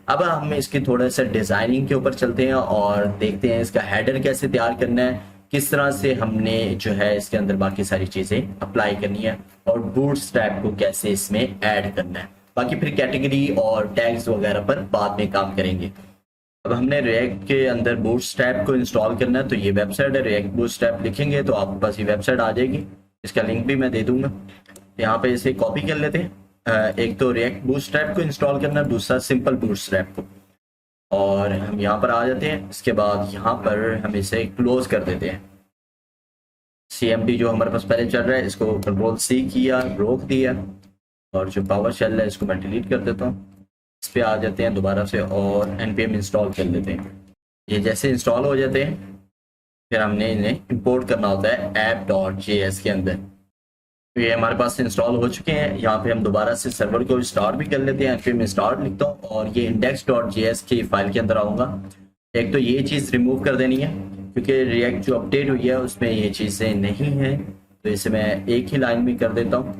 अब हम इसकी थोड़ा सा डिजाइनिंग के ऊपर चलते हैं और देखते हैं इसका हेडर कैसे तैयार करना है, किस तरह से हमने जो है इसके अंदर बाकी सारी चीजें अप्लाई करनी है और बूटस्ट्रैप को कैसे इसमें ऐड करना है। बाकी फिर कैटेगरी और टैग्स वगैरह पर बाद में काम करेंगे। अब हमने रिएक्ट के अंदर बूटस्ट्रैप को इंस्टॉल करना है, तो ये वेबसाइट है, रिएक्ट बूटस्ट्रैप लिखेंगे तो आपके पास ये वेबसाइट आ जाएगी। इसका लिंक भी मैं दे दूंगा। यहाँ पे इसे कॉपी कर लेते हैं। एक तो रिएक्ट बूटस्ट्रैप को इंस्टॉल करना, दूसरा सिंपल बूटस्ट्रैप को, और हम यहाँ पर आ जाते हैं। इसके बाद यहाँ पर हम इसे क्लोज कर देते हैं। CMD जो हमारे पास पहले चल रहा है इसको Ctrl+C किया, रोक दिया, और जो पावर शेल है इसको मैं डिलीट कर देता हूँ। इस पे आ जाते हैं दोबारा से और npm इंस्टॉल कर लेते हैं। ये जैसे इंस्टॉल हो जाते हैं फिर हमने इन्हें इंपोर्ट करना होता है app.js के अंदर। तो ये हमारे पास इंस्टॉल हो चुके हैं। यहाँ पे हम दोबारा से सर्वर को स्टार्ट भी कर लेते हैं। npm स्टार्ट लिखता हूँ और ये index.js की फाइल के अंदर आऊँगा। एक तो ये चीज़ रिमूव कर देनी है क्योंकि रिएक्ट जो अपडेट हुई है उसमें ये चीज़ें नहीं हैं, तो इसे मैं एक ही लाइन में कर देता हूँ।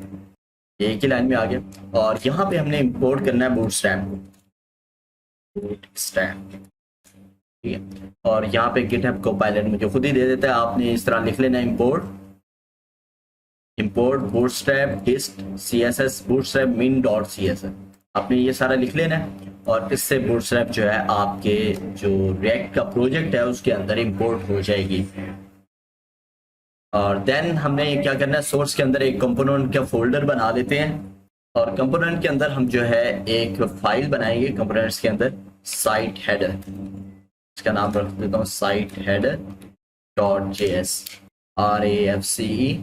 एक ही लाइन में आ गया। और यहाँ पे हमने इंपोर्ट करना है बूटस्ट्रैप को, बूटस्ट्रैप, ठीक है। और यहाँ पे गिटहब कोपायलट मुझे खुद ही दे देता है, आपने इस तरह लिख लेना import Bootstrap dist css Bootstrap min.css, आपने ये सारा लिख लेना है और इससे बूटस्ट्रैप जो है आपके जो रिएक्ट का प्रोजेक्ट है उसके अंदर इंपोर्ट हो जाएगी। और देन हमने ये क्या करना है, सोर्स के अंदर एक कंपोनेंट का फोल्डर बना लेते हैं और कंपोनेंट के अंदर हम जो है एक फाइल बनाएंगे कंपोनेंट्स के अंदर, साइट हेडर, इसका नाम रख देता हूँ साइट हेडर .js, RAFCE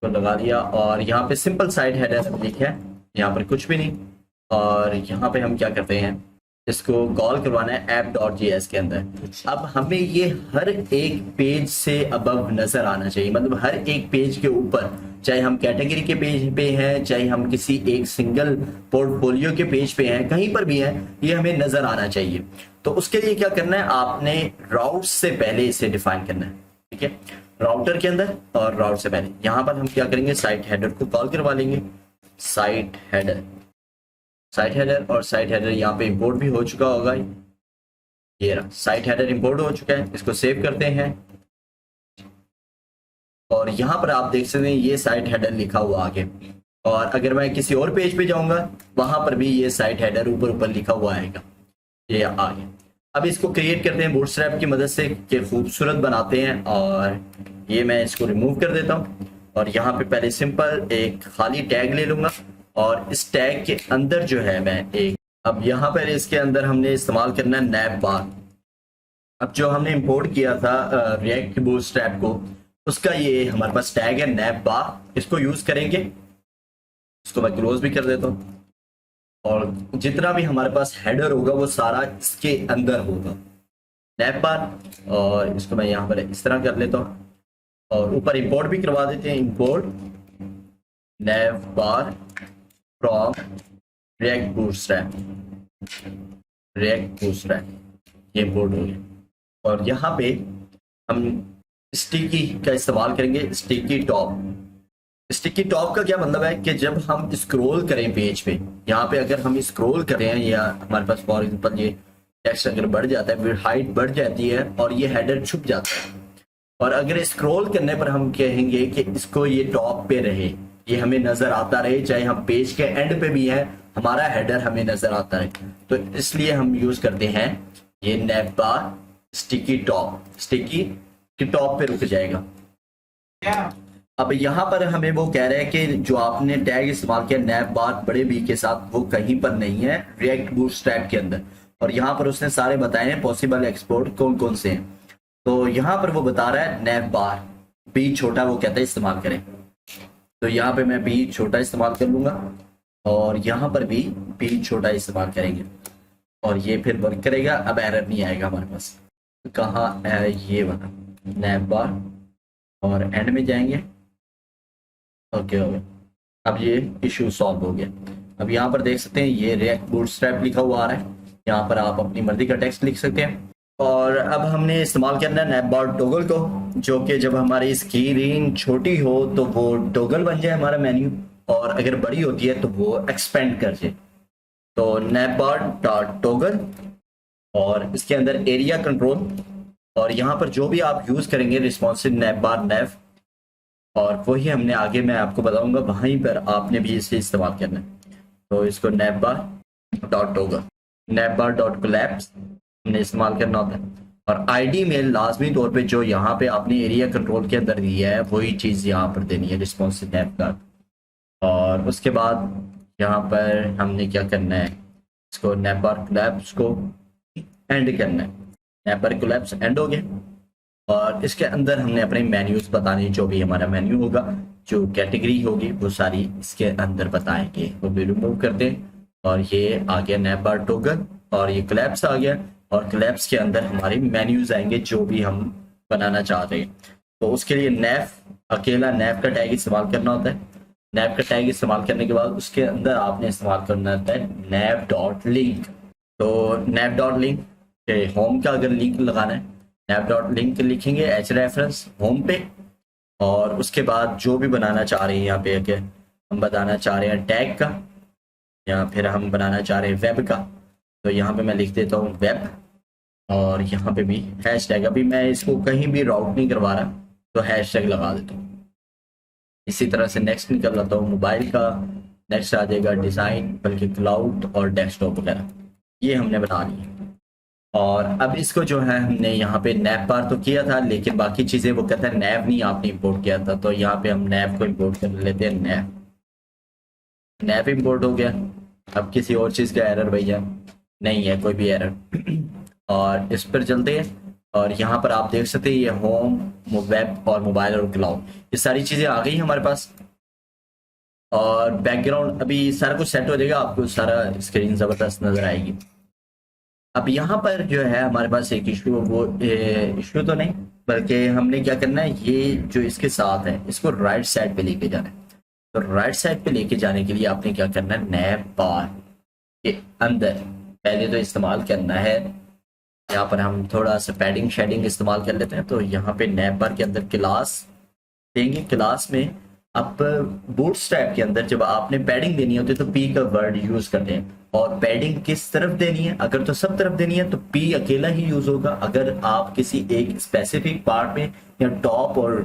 को लगा दिया। और यहाँ पे सिंपल साइट हेडर लिखा है, यहाँ पर कुछ भी नहीं। और यहाँ पे हम क्या करते हैं, इसको कॉल करवाना है app.js के अंदर। अब हमें ये हर एक पेज से अबव नजर आना चाहिए, मतलब हर एक पेज के ऊपर, चाहे हम कैटेगरी के पेज पे हैं, चाहे हम किसी एक सिंगल पोर्टफोलियो के पेज पे हैं, कहीं पर भी है ये हमें नजर आना चाहिए। तो उसके लिए क्या करना है, आपने राउट से पहले इसे डिफाइन करना है, ठीक है, राउटर के अंदर। और राउट से पहले यहाँ पर हम क्या करेंगे, साइट हेडर को कॉल करवा लेंगे, साइट हेडर और साइट हेडर यहाँ पे इंपोर्ट भी हो चुका होगा। ये रहा साइट हेडर इंपोर्ट हो चुका है, इसको सेव करते हैं। और यहाँ पर आप देख सकते हैं ये साइट हेडर लिखा हुआ आगे। और अगर मैं किसी और पेज पे जाऊंगा वहां पर भी ये साइट हेडर ऊपर लिखा हुआ आएगा, ये आगे। अब इसको क्रिएट करते हैं बूटस्ट्रैप की मदद से कि खूबसूरत बनाते हैं। और ये मैं इसको रिमूव कर देता हूँ और यहाँ पे पहले सिंपल एक खाली टैग ले लूंगा और इस टैग के अंदर जो है मैं एक, अब यहाँ पर इसके अंदर हमने इस्तेमाल करना है नैप बार। अब जो हमने इंपोर्ट किया था रिएक्ट बूटस्ट्रैप को, उसका ये हमारे पास टैग है नैप बार, इसको यूज करेंगे। इसको मैं क्लोज भी कर देता हूँ और जितना भी हमारे पास हेडर होगा वो सारा इसके अंदर होगा, नैप बार। और इसको मैं यहाँ पर इस तरह कर लेता हूँ और ऊपर इंपोर्ट भी करवा देते हैं, import nap bar from react bootstrap, ये इंपोर्ट हो गया। और यहाँ पे हम स्टिकी का इस्तेमाल करेंगे, स्टिकी टॉप का क्या मतलब है कि जब हम स्क्रॉल करें पेज पे, यहाँ पे अगर हम स्क्रॉल करें या हमारे पास फॉर एग्जांपल ये टेक्स्ट अगर बढ़ जाता है, हाइट बढ़ जाती है और ये हेडर छुप जाता है, और अगर स्क्रॉल करने पर हम कहेंगे कि इसको ये टॉप पे रहे, ये हमें नजर आता रहे, चाहे हम पेज के एंड पे भी है हमारा हेडर हमें नजर आता रहे, तो इसलिए हम यूज करते हैं ये नैप बार स्टिकी टॉप पे रुक जाएगा। अब यहाँ पर हमें वो कह रहे हैं कि जो आपने टैग इस्तेमाल किया नैप बार बड़े बी के साथ, वो कहीं पर नहीं है रिएक्ट बूटस्ट्रैप के अंदर। और यहाँ पर उसने सारे बताए हैं पॉसिबल एक्सपोर्ट कौन कौन से हैं। तो यहाँ पर वो बता रहा है नैप बार बी छोटा, वो कहता है इस्तेमाल करें। तो यहाँ पे मैं बी छोटा इस्तेमाल कर लूंगा और यहाँ पर भी बी छोटा इस्तेमाल करेंगे और ये फिर वर्क करेगा। अब एरर नहीं आएगा हमारे पास। कहाँ है ये वाला नैप बार, और एंड में जाएंगे, ओके हो गया। अब ये इशू सॉल्व हो गया। अब यहाँ पर देख सकते हैं ये रिएक्ट बूटस्ट्रैप लिखा हुआ आ रहा है, यहाँ पर आप अपनी मर्जी का टेक्स्ट लिख सकते हैं। और अब हमने इस्तेमाल करना है नैप बार टॉगल को, जो कि जब हमारी स्क्रीन छोटी हो तो वो टॉगल बन जाए हमारा मेन्यू, और अगर बड़ी होती है तो वो एक्सपेंड कर जाए। तो नैपबार डॉट टॉगल और इसके अंदर एरिया कंट्रोल, और यहाँ पर जो भी आप यूज करेंगे रिस्पॉन्सिव नैपबार नैव, और वही हमने आगे मैं आपको बताऊंगा, वहीं पर आपने भी इसे इस्तेमाल करना है। तो इसको नैपबार डॉट टॉगल, नैपबार डॉट कोलैप्स हमने इस्तेमाल करना होता है। और आईडी में लाजमी तौर पे जो यहाँ पे आपने एरिया कंट्रोल के अंदर दिया है वही चीज़ यहाँ पर देनी है, रिस्पॉन्सिव नैपबार। और उसके बाद यहाँ पर हमने क्या करना है, इसको नैपबार कोलैप्स को एंड करना है। नैपबार कोलैप्स एंड हो गया, और इसके अंदर हमने अपने मेन्यूज बताने, जो भी हमारा मेन्यू होगा, जो कैटेगरी होगी वो सारी इसके अंदर बताएंगे, वो भी रिमूव कर दें। और ये आ गया नैपबार टॉगल, और ये कोलैप्स आ गया, और कोलैप्स के अंदर हमारे मेन्यूज आएंगे जो भी हम बनाना चाह रहे हैं। तो उसके लिए नैव, अकेला नैव का टैग इस्तेमाल करना होता है। नैव का टैग इस्तेमाल करने के बाद उसके अंदर आपने इस्तेमाल करना होता है नैव डॉट लिंक। तो नैव डॉट लिंक के होम का अगर लिंक लगाना है, नैव डॉट लिंक लिखेंगे एच रेफरेंस होम पे, और उसके बाद जो भी बनाना चाह रहे हैं यहाँ पे, अगर हम बनाना चाह रहे हैं टैग का, या फिर हम बनाना चाह रहे हैं वेब का, तो यहाँ पे मैं लिख देता हूँ वेब, और यहाँ पे भी हैश टैग, अभी मैं इसको कहीं भी राउट नहीं करवा रहा तो हैश टैग लगा देता हूँ। इसी तरह से नेक्स्ट निकल लाता हूँ मोबाइल का, नेक्स्ट आ जाएगा डिज़ाइन, बल्कि क्लाउड और डेस्कटॉप वगैरह, ये हमने बना लिया। और अब इसको जो है हमने यहाँ पे नैप बार तो किया था, लेकिन बाकी चीज़ें वो कहता है नैव नहीं आपने इंपोर्ट किया था, तो यहाँ पे हम नैव को इंपोर्ट कर लेते हैं। नैव इंपोर्ट हो गया। अब किसी और चीज़ का एरर भैया नहीं है, कोई भी एरर। और इस पर चलते हैं, और यहाँ पर आप देख सकते हैं ये होम, वेब और मोबाइल और क्लाउड, ये सारी चीज़ें आ गई हमारे पास। और बैकग्राउंड अभी सारा कुछ सेट हो जाएगा, आपको सारा स्क्रीन ज़बरदस्त नज़र आएगी। अब यहाँ पर जो है हमारे पास एक इशू, वो इशू तो नहीं, बल्कि हमने क्या करना है, ये जो इसके साथ है इसको राइट साइड पे लेके जाना है। तो राइट साइड पे लेके जाने के लिए आपने क्या करना है, नैप बार के अंदर पहले तो इस्तेमाल करना है, यहाँ पर हम थोड़ा सा पैडिंग शेडिंग इस्तेमाल कर लेते हैं। तो यहाँ पे नैप बार के अंदर क्लास देंगे, क्लास में अब बूटस्ट्रैप के अंदर जब आपने पैडिंग देनी होती है तो पी का वर्ड यूज करते हैं। और पैडिंग किस तरफ देनी है, अगर तो सब तरफ देनी है तो पी अकेला ही यूज होगा। अगर आप किसी एक स्पेसिफिक पार्ट में या टॉप और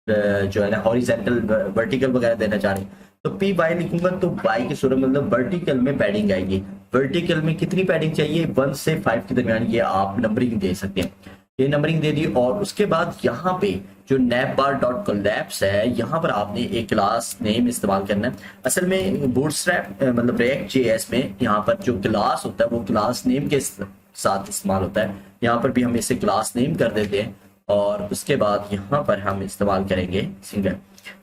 जो है ना हॉरिजेंटल वर्टिकल वगैरह देना चाह रहे हैं तो पी वाई लिखूंगा, तो वाई की सूरत मतलब वर्टिकल में पैडिंग आएगी। वर्टिकल में कितनी पैडिंग चाहिए, 1 से 5 के दरमियान, ये आप नंबरिंग दे सकते हैं। ये नंबरिंग दे दी। और उसके बाद यहाँ पे जो नैपबार डॉट कोलैप्स है, यहाँ पर आपने एक क्लास नेम इस्तेमाल करना है। असल में बूटस्ट्रैप मतलब रिएक्ट जेएस में यहाँ पर जो क्लास होता है वो क्लास नेम के साथ इस्तेमाल होता है। यहाँ पर भी हम इसे क्लास नेम कर देते हैं, और उसके बाद यहाँ पर हम इस्तेमाल करेंगे सिंगल,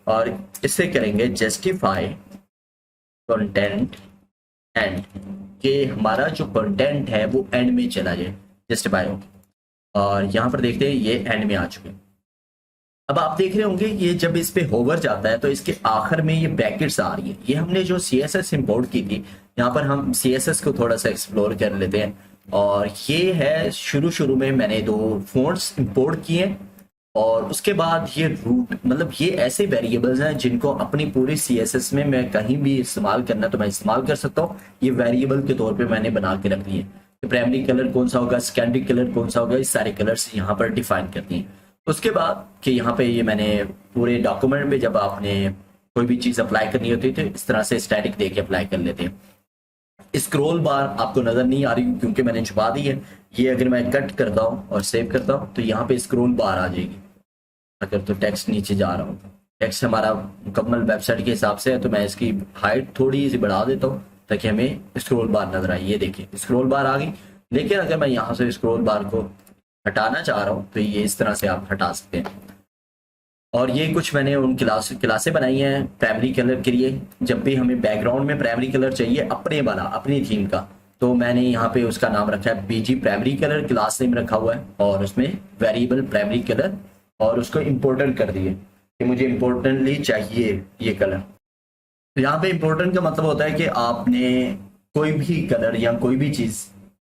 और इसे करेंगे जस्टिफाई कंटेंट एंड, कि हमारा जो कंटेंट है वो एंड में चला जाए, जस्टिफाई हो। और यहाँ पर देखते हैं ये एंड में आ चुके हैं। अब आप देख रहे होंगे ये जब इस पे होवर जाता है तो इसके आखिर में ये ब्रैकेट्स आ रही है। ये हमने जो CSS इंपोर्ट की थी, यहाँ पर हम CSS को थोड़ा सा एक्सप्लोर कर लेते हैं। और ये है शुरू में मैंने 2 फ़ॉन्ट्स इंपोर्ट किए, और उसके बाद ये रूट, मतलब ये ऐसे वेरिएबल्स हैं जिनको अपनी पूरी CSS में मैं कहीं भी इस्तेमाल करना तो मैं इस्तेमाल कर सकता हूँ। ये वेरिएबल के तौर पे मैंने बना के रख लिए। तो प्राइमरी कलर कौन सा होगा, सेकेंडरी कलर कौन सा होगा, इस सारे कलर्स यहाँ पर डिफाइन करती हैं। उसके बाद कि यहाँ पे ये मैंने पूरे डॉक्यूमेंट में जब आपने कोई भी चीज़ अप्लाई करनी होती है तो इस तरह से स्टैटिक दे के अप्लाई कर लेते हैं। स्क्रॉल बार आपको नजर नहीं आ रही क्योंकि मैंने छुपा दी है। ये अगर मैं कट करता हूँ और सेव करता हूँ तो यहाँ पे स्क्रॉल बार आ जाएगी। अगर तो टेक्स्ट नीचे जा रहा हूँ, टेक्स्ट हमारा मुकम्मल वेबसाइट के हिसाब से है, तो मैं इसकी हाइट थोड़ी सी बढ़ा देता हूँ ताकि हमें स्क्रॉल बार नजर आए। ये देखिए स्क्रॉल बार आ गई। लेकिन अगर मैं यहाँ से स्क्रॉल बार को हटाना चाह रहा हूँ तो ये इस तरह से आप हटा सकते हैं। और ये कुछ मैंने उन क्लासें बनाई हैं प्राइमरी कलर के लिए। जब भी हमें बैकग्राउंड में प्राइमरी कलर चाहिए अपने वाला, अपनी थीम का, तो मैंने यहाँ पे उसका नाम रखा है बीजी प्राइमरी कलर, क्लास नेम रखा हुआ है, और उसमें वेरिएबल प्राइमरी कलर, और उसको इम्पोर्टेंट कर दिए कि मुझे इम्पोर्टेंटली चाहिए ये कलर। तो यहाँ पे इम्पोर्टेंट का मतलब होता है कि आपने कोई भी कलर या कोई भी चीज़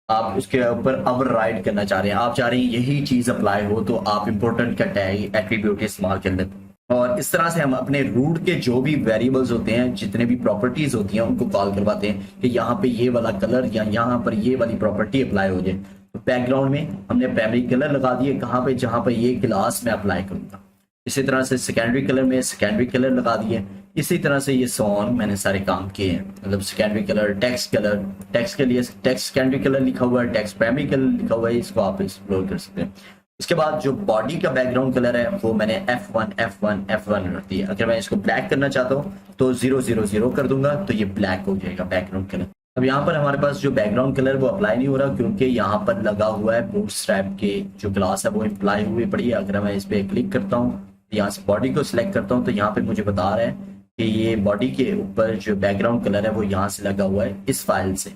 आप उसके ऊपर अब राइट करना चाह रहे हैं, आप चाह रहे हैं यही चीज़ अप्लाई हो, तो आप इम्पोर्टेंट का टैग एट्रीब्यूट इस्तेमाल कर लेते हैं। और इस तरह से हम अपने रूट के जो भी वेरिएबल्स होते हैं, जितने भी प्रॉपर्टीज होती हैं, उनको कॉल करवाते हैं कि यहाँ पे ये वाला कलर या यहाँ पर ये वाली प्रॉपर्टी अप्लाई हो जाए। तो बैकग्राउंड में हमने प्राइमरी कलर लगा दिए कहाँ पे, जहाँ पे ये क्लास में अप्लाई करूंगा। इसी तरह से सेकेंडरी कलर में सेकेंडरी कलर लगा दिए। इसी तरह से ये सॉन मैंने सारे काम किए हैं, मतलब secondary colour, text colour, text के लिए टेक्स्ट सेकेंडरी कलर लिखा हुआ है, टेक्स्ट प्राइमरी कलर लिखा हुआ है, इसको आप एक्सप्लोर कर सकते हैं। उसके बाद जो बॉडी का बैकग्राउंड कलर है वो मैंने F1 F1 F1 रख दिया। अगर मैं इसको ब्लैक करना चाहता हूँ तो 000 कर दूंगा तो ये ब्लैक हो जाएगा बैकग्राउंड कलर। अब यहाँ पर हमारे पास जो बैकग्राउंड कलर वो अप्लाई नहीं हो रहा, क्योंकि यहाँ पर लगा हुआ है बूटस्ट्रैप के जो क्लास है वो अप्लाई हुई पड़ी है। अगर मैं इस पर क्लिक करता हूँ, यहाँ से बॉडी को सिलेक्ट करता हूँ, तो यहाँ पे मुझे बता रहा है कि ये बॉडी के ऊपर जो बैकग्राउंड कलर है वो यहाँ से लगा हुआ है इस फाइल से।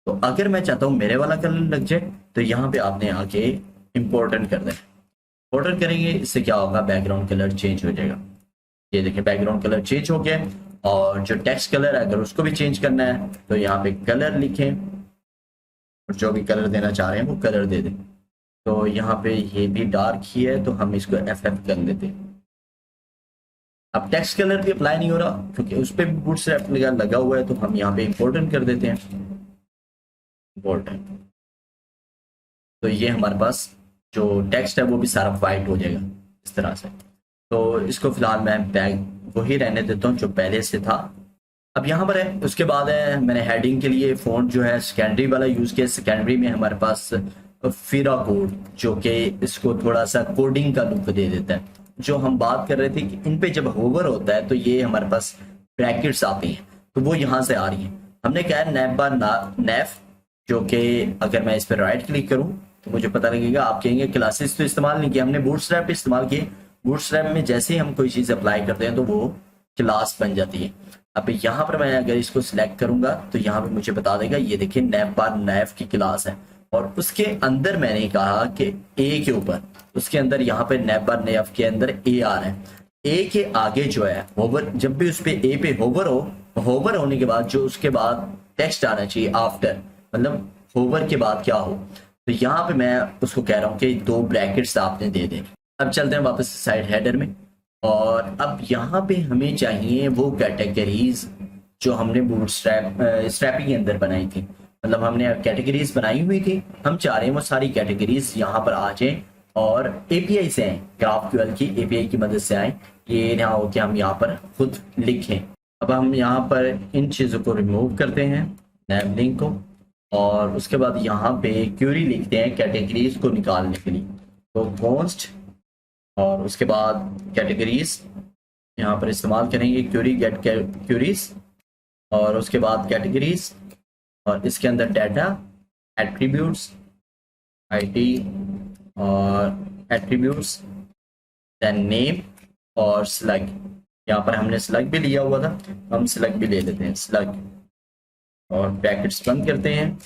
तो अगर मैं चाहता हूँ मेरे वाला कलर लग जाए तो यहाँ पे आपने आके इम्पोर्टेंट कर दें। इम्पोर्टेंट करेंगे, इससे क्या होगा, बैकग्राउंड कलर चेंज हो जाएगा। ये देखिए बैकग्राउंड कलर चेंज हो गया। और जो टेक्स्ट कलर है अगर उसको भी चेंज करना है तो यहाँ पे कलर लिखें और जो भी कलर देना चाह रहे हैं वो कलर दे दें। तो यहाँ पे ये भी डार्क ही है तो हम इसको FF कर लेते हैं। अब टेक्स्ट कलर भी अप्लाई नहीं हो रहा क्योंकि उस पर भी बूटस्ट्रैप लगा हुआ है, तो हम यहाँ पे इम्पोर्टेंट कर देते हैं, इम्पोर्टेंट। तो ये हमारे पास जो टेक्स्ट है वो भी सारा वाइट हो जाएगा इस तरह से। तो इसको फिलहाल मैं बैग वही रहने देता हूँ जो पहले से था। अब यहाँ पर है, उसके बाद है मैंने हेडिंग के लिए फ़ॉन्ट जो है सेकेंडरी वाला यूज़ किया। सेकेंडरी में हमारे पास फिरा कोड जो कि इसको थोड़ा सा कोडिंग का लुक दे देता है। जो हम बात कर रहे थे कि इन पे जब होवर होता है तो ये हमारे पास ब्रैकेट्स आती हैं, तो वो यहाँ से आ रही हैं। हमने कहा है नैप बार नैफ, जो कि अगर मैं इस पर राइट क्लिक करूँ तो मुझे पता लगेगा। आप कहेंगे क्लासेस तो इस्तेमाल नहीं किया, हमने बूटस्ट्रैप इस्तेमाल किए। बूटस्ट्रैप में जैसे ही हम कोई चीज़ अप्लाई करते हैं तो वो क्लास बन जाती है। अब यहाँ पर मैं अगर इसको सिलेक्ट करूंगा तो यहाँ पे मुझे बता देगा, ये देखिए नैप बार नैफ की क्लास है और उसके अंदर मैंने कहा कि ए के ऊपर, उसके अंदर यहाँ पे नैप बार नैफ के अंदर AR है। ए के आगे जो है होवर, जब भी उस पे ए पे होवर हो, होवर होने के बाद जो उसके बाद टेक्स्ट आना चाहिए आफ्टर, मतलब होवर के बाद क्या हो, तो यहाँ पे मैं उसको कह रहा हूँ कि 2 ब्रैकेट्स आपने दे दें। अब चलते हैं वापस साइड हेडर में। और अब यहाँ पे हमें चाहिए वो कैटेगरीज जो हमने स्ट्रैपी के अंदर बनाई थी, मतलब हमने कैटेगरीज बनाई हुई थी। हम चाह रहे हैं वो सारी कैटेगरीज यहाँ पर आ जाए और API से आए, GraphQL की API की मदद से आए, ये ना हो कि हम यहाँ पर खुद लिखें। अब हम यहाँ पर इन चीज़ों को रिमूव करते हैं, नैव लिंक को, और उसके बाद यहाँ पे क्यूरी लिखते हैं कैटेगरीज को निकालने के लिए। तो कॉन्स्ट और उसके बाद कैटेगरीज यहाँ पर इस्तेमाल करेंगे, क्यूरी गेट क्यूरीज, और उसके बाद कैटेगरीज, और इसके अंदर डाटा, एट्रीब्यूट्स, आईडी और एट्रीब्यूट्स, देन नेम और स्लग। यहाँ पर हमने स्लग भी लिया हुआ था, हम स्लग भी ले लेते हैं, स्लग, और ब्रैकेट्स बंद करते हैं।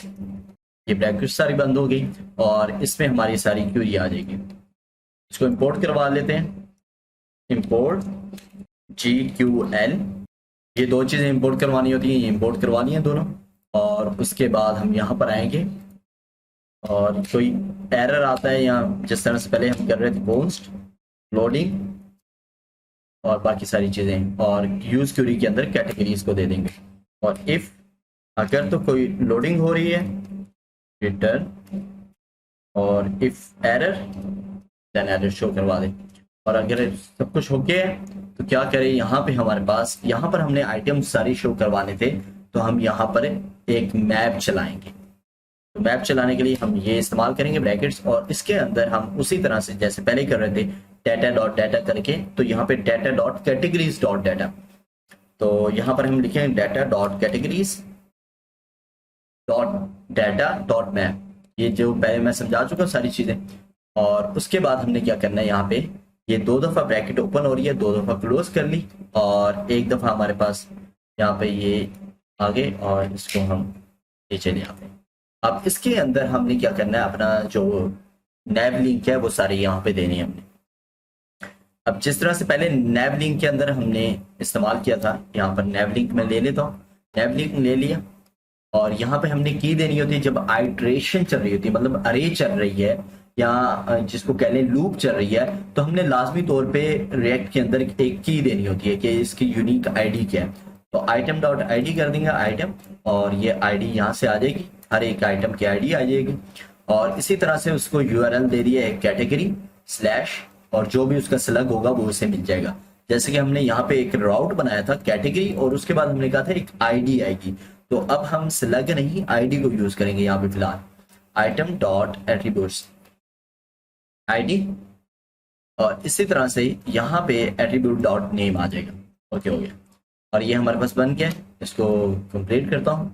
ये ब्रैकेट्स सारी बंद हो गई और इसमें हमारी सारी क्यूरी आ जाएगी। इसको इंपोर्ट करवा लेते हैं, इंपोर्ट GQL, ये 2 चीज़ें इंपोर्ट करवानी होती हैं, ये इंपोर्ट करवानी है दोनों। और उसके बाद हम यहाँ पर आएंगे और कोई एरर आता है या जिस तरह से पहले हम कर रहे थे, पोस्ट लोडिंग और बाकी सारी चीज़ें, और यूज क्यूरी के अंदर कैटेगरीज को दे देंगे। और इफ़ अगर तो कोई लोडिंग हो रही है, रिटर्न, और if error then error show करवा दें। और अगर सब कुछ हो गया है तो क्या करें, यहाँ पे हमारे पास, यहाँ पर हमने आइटम सारी शो करवाने थे, तो हम यहाँ पर एक मैप चलाएंगे। तो मैप चलाने के लिए हम ये इस्तेमाल करेंगे ब्रैकेट्स, और इसके अंदर हम उसी तरह से जैसे पहले कर रहे थे, डाटा डॉट डाटा करके, तो यहाँ पे data dot categories dot data, तो यहाँ पर हम लिखेंगे data dot categories dot data dot map. ये जो पहले मैं समझा चुका सारी चीज़ें। और उसके बाद हमने क्या करना है, यहाँ पे ये 2 दफ़ा ब्रैकेट ओपन हो रही है, 2 दफ़ा क्लोज कर ली, और 1 दफ़ा हमारे पास यहाँ पे ये आगे, और इसको हम नीचे ले आते हैं। अब इसके अंदर हमने क्या करना है, अपना जो नैव लिंक है वो सारी यहाँ पे देनी है हमने। अब जिस तरह से पहले नैव लिंक के अंदर हमने इस्तेमाल किया था, यहाँ पर नैव लिंक में ले लेता हूँ, नैव लिंक ले लिया, और यहाँ पे हमने की देनी होती है जब आइट्रेशन चल रही होती है, मतलब अरे चल रही है, या जिसको कह लें लूप चल रही है, तो हमने लाजमी तौर पे रिएक्ट के अंदर एक की देनी होती है कि इसकी यूनिक आईडी क्या है। तो आइटम डॉट आईडी कर देंगे आइटम, और ये आईडी यहाँ से आ जाएगी, हर एक आइटम की आईडी आ जाएगी। और इसी तरह से उसको यूआरएल दे दिया है कैटेगरी स्लैश, और जो भी उसका स्लग होगा वो उसे मिल जाएगा। जैसे कि हमने यहाँ पे एक राउट बनाया था कैटेगरी, और उसके बाद हमने कहा था एक आईडी आएगी, तो अब हम स्लग नहीं आईडी को यूज करेंगे यहाँ पे फिलहाल। आइटम डॉट एट्रीब्यूट्स आईडी, और इसी तरह से यहाँ पे एट्रीब्यूट डॉट नेम आ जाएगा। ओके हो गया, और ये हमारे पास बन गया। इसको कंप्लीट करता हूँ,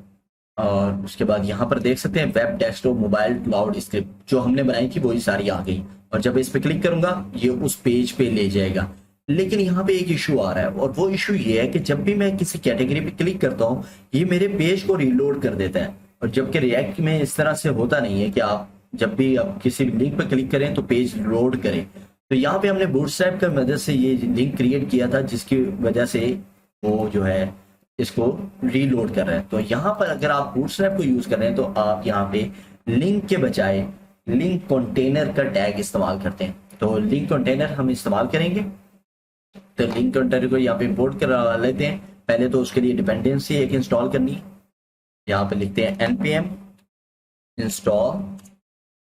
और उसके बाद यहाँ पर देख सकते हैं web desktop mobile cloud script जो हमने बनाई थी वही सारी आ गई। और जब इस पे क्लिक करूंगा ये उस पेज पे ले जाएगा। लेकिन यहाँ पे एक इशू आ रहा है, और वो इशू ये है कि जब भी मैं किसी कैटेगरी पे क्लिक करता हूँ ये मेरे पेज को रीलोड कर देता है, और जबकि रिएक्ट में इस तरह से होता नहीं है कि आप जब भी आप किसी लिंक पर क्लिक करें तो पेज लोड करें। तो यहाँ पे हमने बूटस्ट्रैप की मदद से ये लिंक क्रिएट किया था, जिसकी वजह से वो जो है इसको रीलोड कर रहा है। तो यहाँ पर अगर आप बूटस्ट्रैप को यूज कर रहे हैं तो आप यहाँ पे लिंक के बजाय लिंक कंटेनर का टैग इस्तेमाल करते हैं। तो लिंक कंटेनर हम इस्तेमाल करेंगे, तो लिंक कंटेनर को यहाँ पे इंपोर्ट करा लेते हैं। पहले तो उसके लिए डिपेंडेंसी एक इंस्टॉल करनी है। यहाँ पे लिखते हैं npm install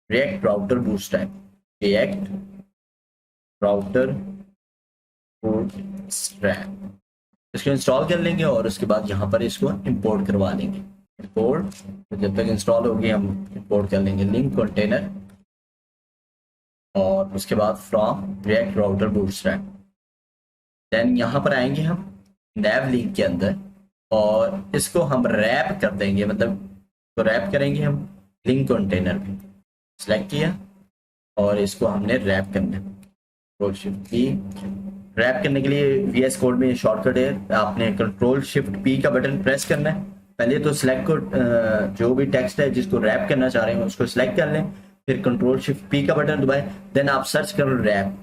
react Router bootstrap, react Router bootstrap, इसको इंस्टॉल कर लेंगे और उसके बाद यहाँ पर इसको इंपोर्ट करवा लेंगे। इंपोर्ट, तो जब तक इंस्टॉल होगी हम इंपोर्ट कर लेंगे लिंक कंटेनर, और उसके बाद from React Router Bootstrap. Then यहाँ पर आएंगे हम नैव लिंक के अंदर, और इसको हम रैप कर देंगे, मतलब तो रैप करेंगे हम लिंक कंटेनर पे, सिलेक्ट किया और इसको हमने रैप करना है। रैप करने के लिए VS कोड में शॉर्टकट है, आपने कंट्रोल शिफ्ट P का बटन प्रेस करना है। पहले तो सिलेक्ट को जो भी टेक्स्ट है जिसको रैप करना चाह रहे हैं उसको सिलेक्ट कर लें, फिर कंट्रोल शिफ्ट P का बटन दबाएं, देन आप सर्च करो रैप।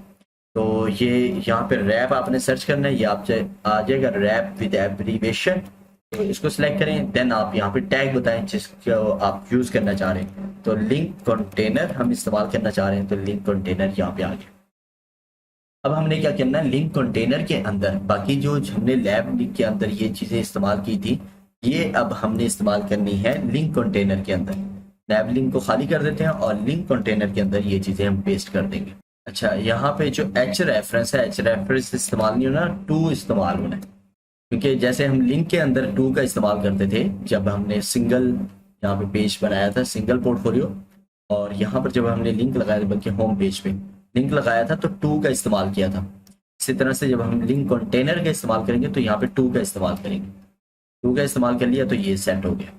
तो ये यहाँ पे रैप आपने सर्च करना है, ये आप आ जाएगा रैप विद एब्रीविएशन। तो इसको सिलेक्ट करें, देन आप यहाँ पे टैग बताएं जिसको आप यूज करना चाह रहे हैं। तो लिंक कंटेनर हम इस्तेमाल करना चाह रहे हैं, तो लिंक कंटेनर यहाँ पे आ गया। अब हमने क्या करना है, लिंक कंटेनर के अंदर बाकी जो हमने लैब लिंक के अंदर ये चीजें इस्तेमाल की थी, ये अब हमने इस्तेमाल करनी है लिंक कंटेनर के अंदर। लैब लिंक को खाली कर देते हैं और लिंक कंटेनर के अंदर ये चीजें हम पेस्ट कर देंगे। अच्छा, यहाँ पे जो एच रेफरेंस है, एच रेफरेंस इस्तेमाल नहीं होना, टू इस्तेमाल होना है, क्योंकि जैसे हम लिंक के अंदर टू का इस्तेमाल करते थे जब हमने सिंगल यहाँ पे पेज बनाया था, सिंगल पोर्टफोलियो, और यहाँ पर जब हमने लिंक लगाया था, बल्कि होम पेज पे लिंक लगाया था तो टू का इस्तेमाल किया था। इसी तरह से जब हम लिंक कंटेनर का इस्तेमाल करेंगे तो यहाँ पे टू का इस्तेमाल करेंगे। टू का इस्तेमाल कर लिया तो ये सेट हो गया।